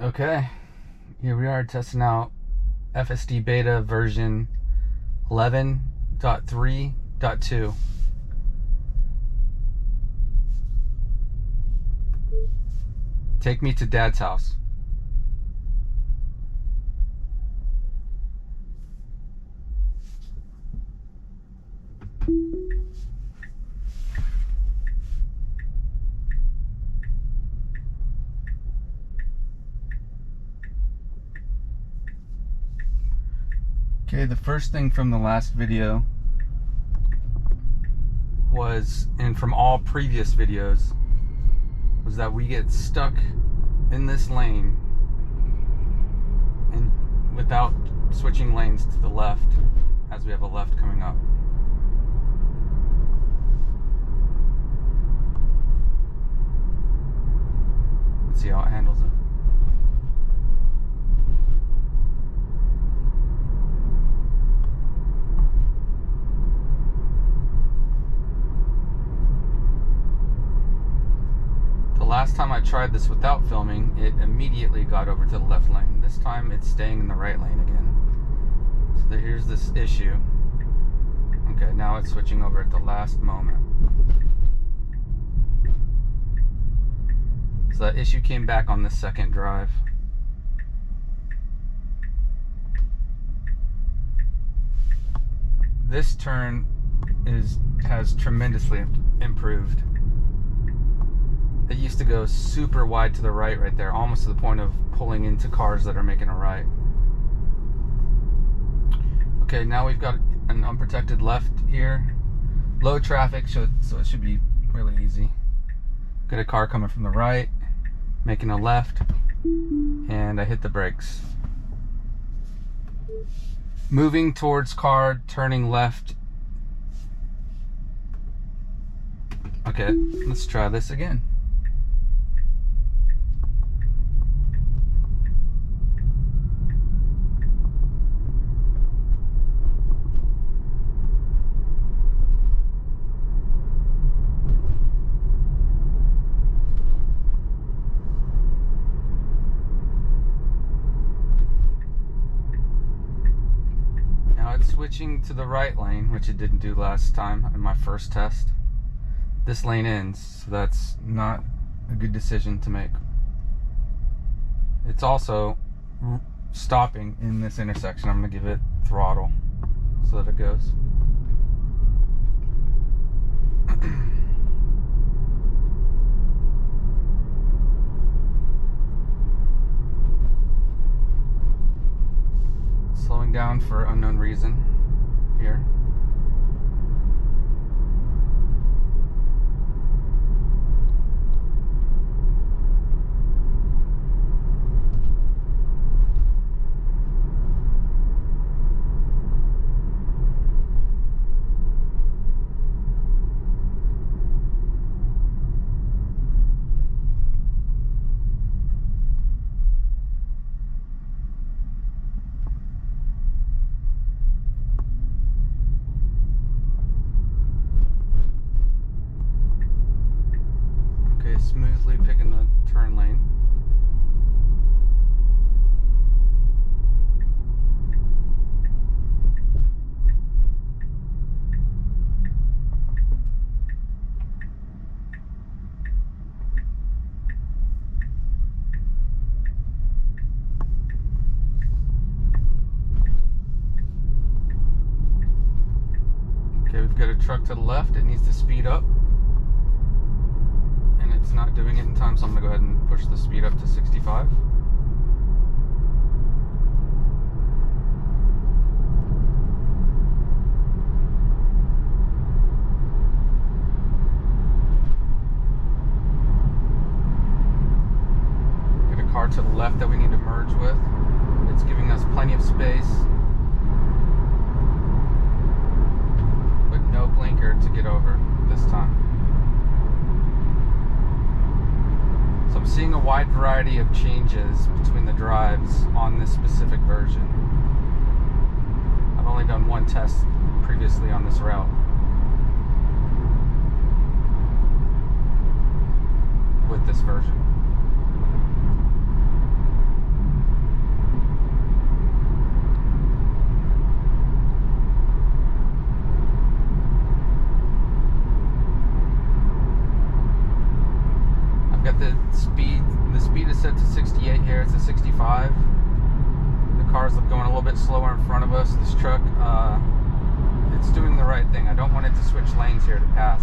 Okay, here we are testing out FSD Beta version 11.3.2. Take me to Dad's house. Okay, the first thing from the last video was, and from all previous videos, was that we get stuck in this lane and without switching lanes to the left as we have a left coming up. Let's see how it handles it. Last time I tried this without filming, it immediately got over to the left lane. This time it's staying in the right lane again. So here's this issue. Okay, now it's switching over at the last moment. So that issue came back on the second drive. This turn has tremendously improved. It used to go super wide to the right there, almost to the point of pulling into cars that are making a right. Okay, now we've got an unprotected left here. Low traffic, so it should be really easy. Got a car coming from the right, making a left, and I hit the brakes. Moving towards car, turning left. Okay, let's try this again. Switching to the right lane, which it didn't do last time in my first test. This lane ends, so that's not a good decision to make. It's also stopping in this intersection. I'm going to give it throttle so that it goes. Slowing down for unknown reason here. Smoothly picking the turn lane. Okay, we've got a truck to the left. It needs to speed up. It's not doing it in time, so I'm going to go ahead and push the speed up to 65. Got a car to the left that we need to merge with. It's giving us plenty of space, but no blinker to get over this time. So I'm seeing a wide variety of changes between the drives on this specific version. I've only done one test previously on this route with this version. got the speed is set to 68 here. It's a 65. The car's going a little bit slower in front of us. This truck, it's doing the right thing. I don't want it to switch lanes here to pass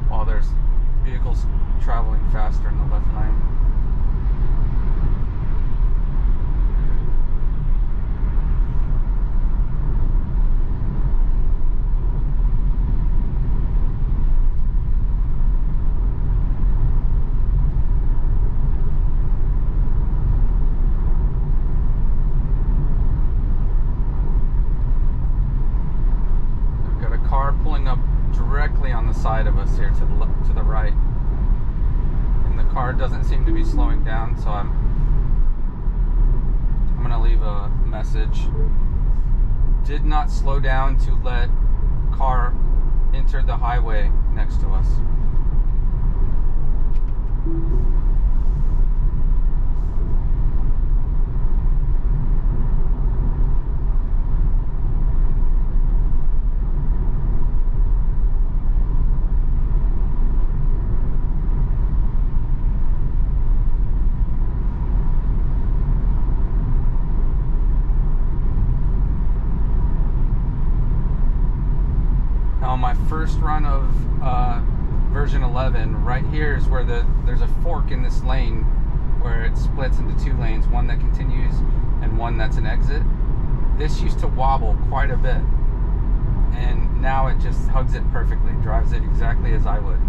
while there's vehicles traveling faster in the left lane. Pulling up directly on the side of us here to the right, and the car doesn't seem to be slowing down, so I'm gonna leave a message. Did not slow down to let car enter the highway next to us. On my first run of version 11, right here is where there's a fork in this lane where it splits into two lanes, one that continues and one that's an exit. This used to wobble quite a bit, and now it just hugs it perfectly, drives it exactly as I would.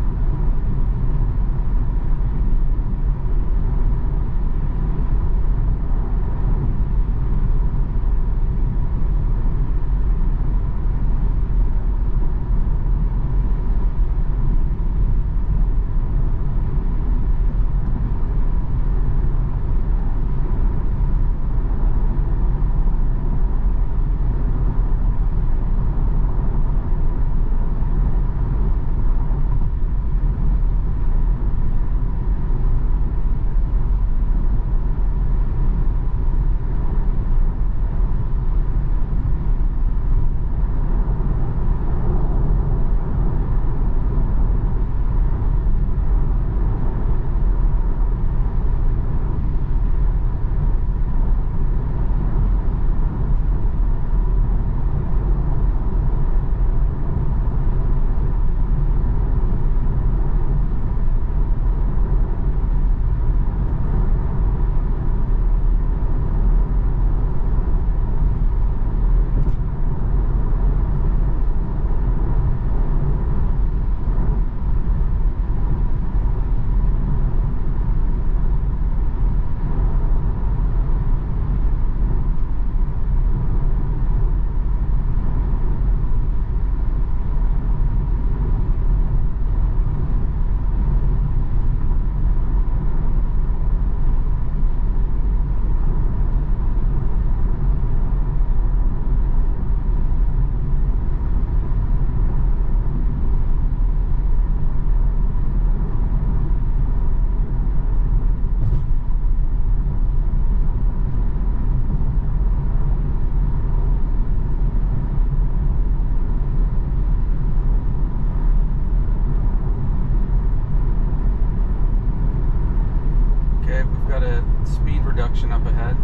Reduction up ahead.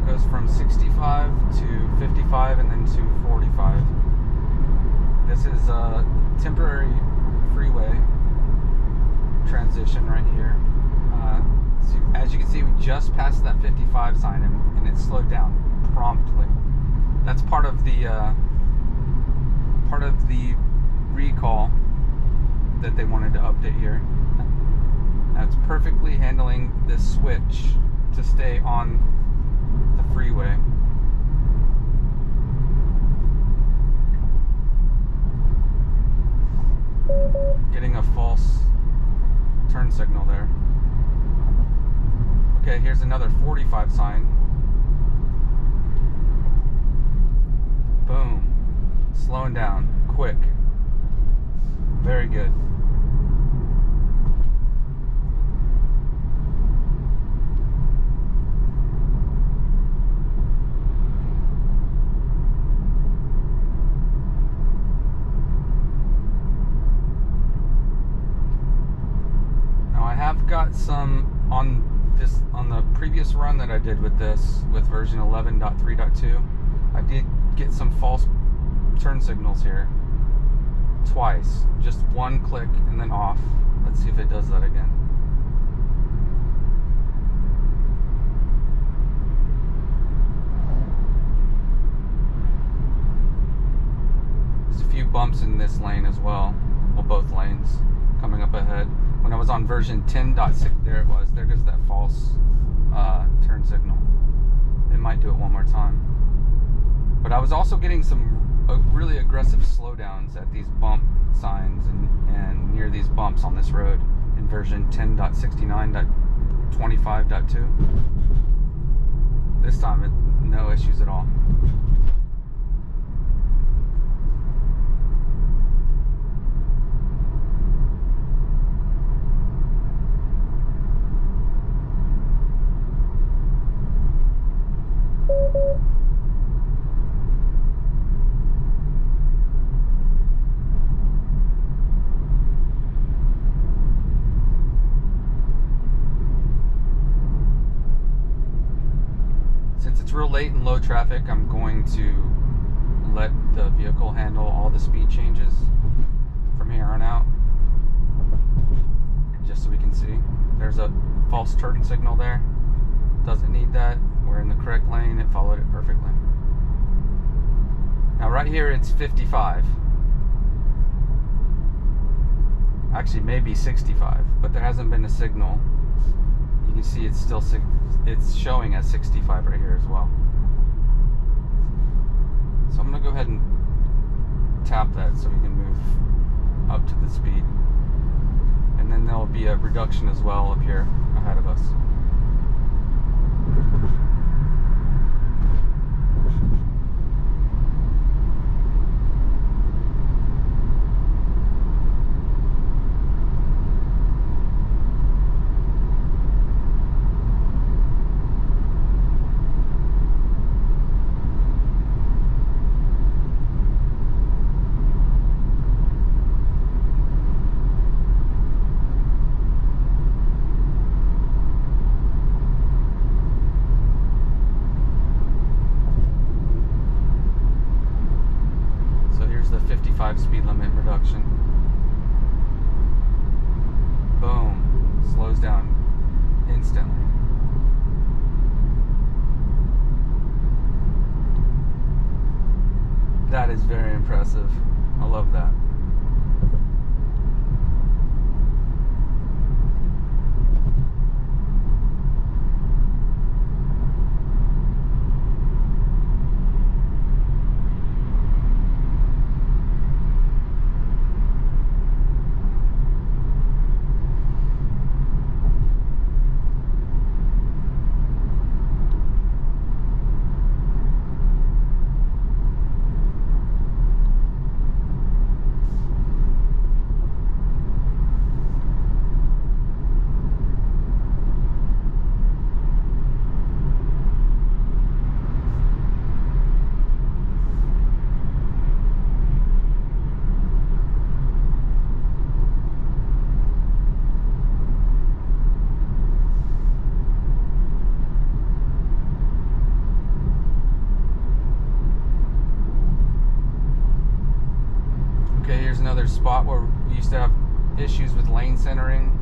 Goes from 65 to 55 and then to 45. This is a temporary freeway transition right here. So as you can see, we just passed that 55 sign and it slowed down promptly. That's part of the recall that they wanted to update here. That's perfectly handling this switch to stay on the freeway. Getting a false turn signal there. Okay, here's another 45 sign. Boom. Slowing down. Quick. Very good. got some on the previous run that I did with this, with version 11.3.2. I did get some false turn signals here twice. Just one click and then off. Let's see if it does that again. There's a few bumps in this lane as well. Well, both lanes coming up ahead. When I was on version 10.6, there it was. There goes that false turn signal. It might do it one more time. But I was also getting some really aggressive slowdowns at these bump signs and near these bumps on this road in version 10.69.25.2. This time, no issues at all. Since it's real late and low traffic, I'm going to let the vehicle handle all the speed changes from here on out, just so we can see. There's a false turn signal there. Doesn't need that. We're in the correct lane. It followed it perfectly. Now right here it's 55. Actually maybe 65, but there hasn't been a signal. You can see it's still it's showing as 65 right here as well. So I'm going to go ahead and tap that so we can move up to the speed. And then there'll be a reduction as well up here ahead of us. The 55 speed limit reduction. Boom. Slows down instantly. That is very impressive. I love that. Here's another spot where we used to have issues with lane centering.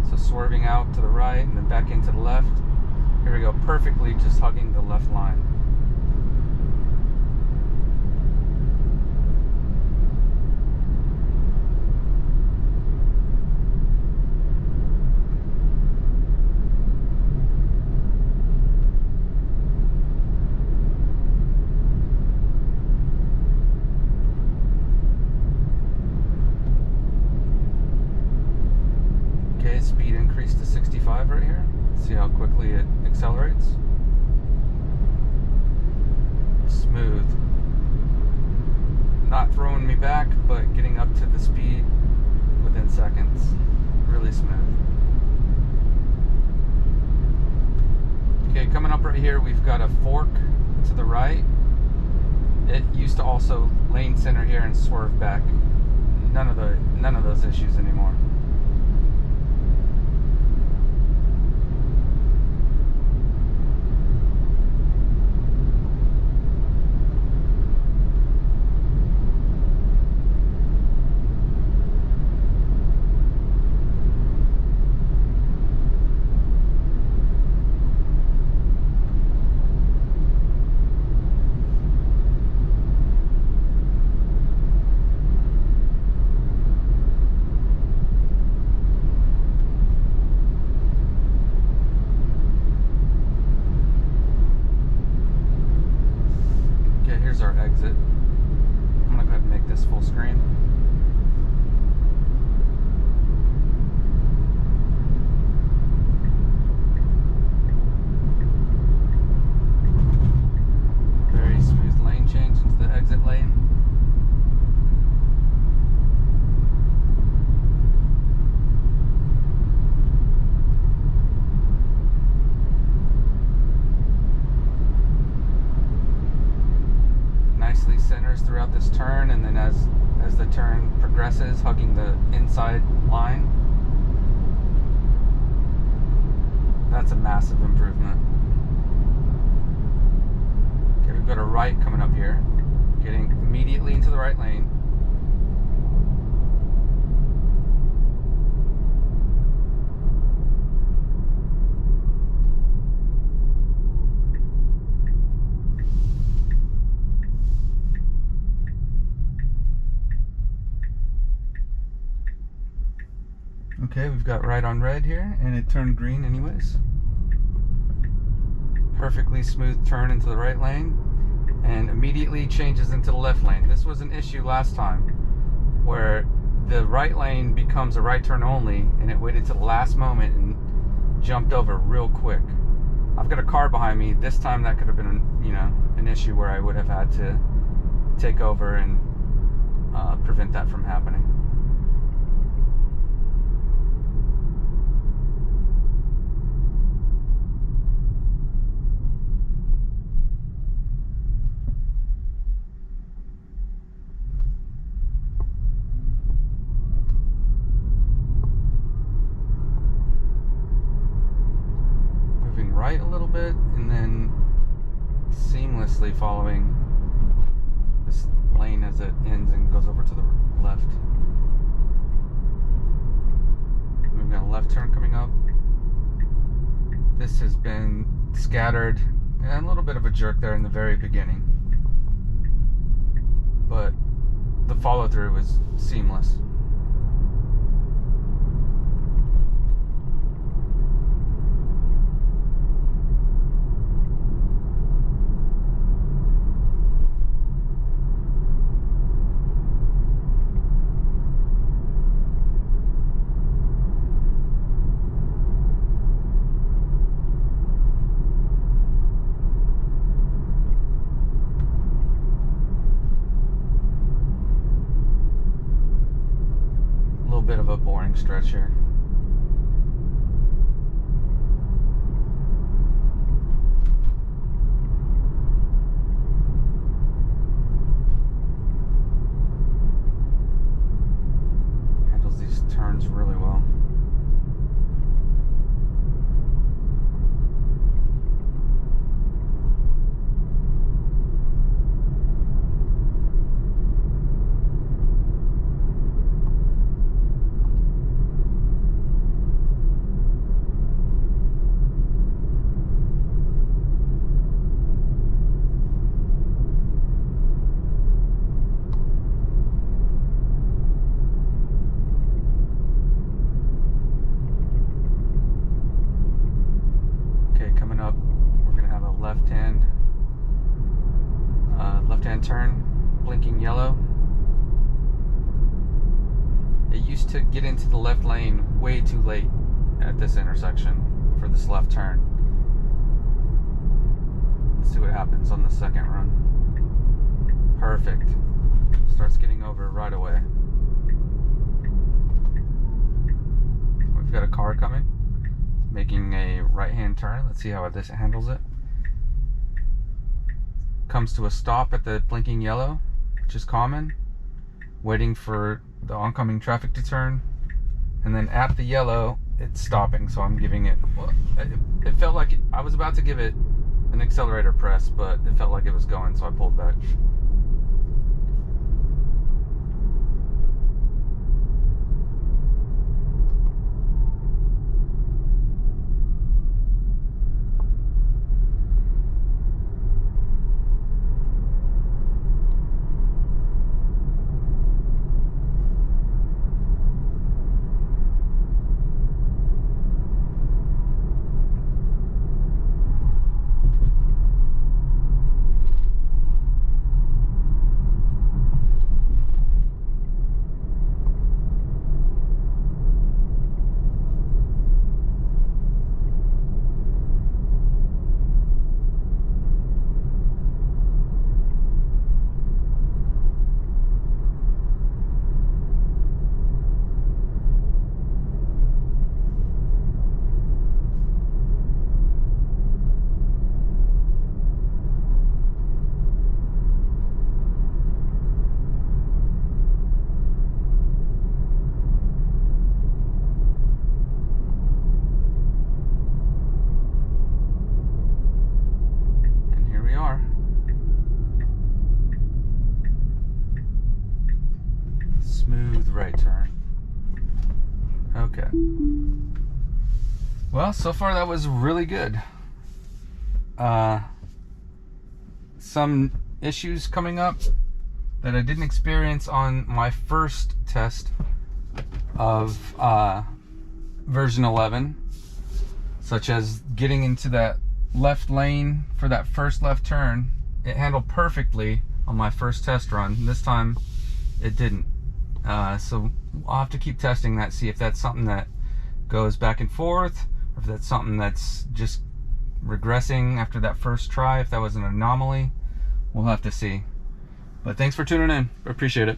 So swerving out to the right and then back into the left. Here we go, perfectly just hugging the left line. Speed increased to 65 right here. See how quickly it accelerates. Smooth. Not throwing me back, but getting up to the speed within seconds. Really smooth. Okay, coming up right here, we've got a fork to the right. It used to also lane center here and swerve back. None of those issues anymore. throughout this turn, and then as the turn progresses, hugging the inside line. That's a massive improvement. Okay, we've got a right coming up here, getting immediately into the right lane. Okay, we've got right on red here, and it turned green anyways. Perfectly smooth turn into the right lane, and immediately changes into the left lane. This was an issue last time, where the right lane becomes a right turn only, and it waited to the last moment and jumped over real quick. I've got a car behind me. This time that could have been, an issue where I would have had to take over and prevent that from happening. Right a little bit, and then seamlessly following this lane as it ends and goes over to the left. We've got a left turn coming up. This has been scattered and a little bit of a jerk there in the very beginning, but the follow through was seamless. Bit of a boring stretch here. Handles these turns really well. Left-hand turn, blinking yellow. It used to get into the left lane way too late at this intersection for this left turn. Let's see what happens on the second run. Perfect. Starts getting over right away. We've got a car coming, making a right-hand turn. Let's see how this handles it. Comes to a stop at the blinking yellow, which is common, waiting for the oncoming traffic to turn, and then at the yellow it's stopping, so I'm giving it, well, it felt like I was about to give it an accelerator press, but it felt like it was going, so I pulled back. Okay. Well, so far that was really good. Some issues coming up that I didn't experience on my first test of version 11, such as getting into that left lane for that first left turn. It handled perfectly on my first test run. This time it didn't. So I'll have to keep testing that, see if that's something that goes back and forth, or if that's something that's just regressing after that first try, if that was an anomaly. We'll have to see. But thanks for tuning in. I appreciate it.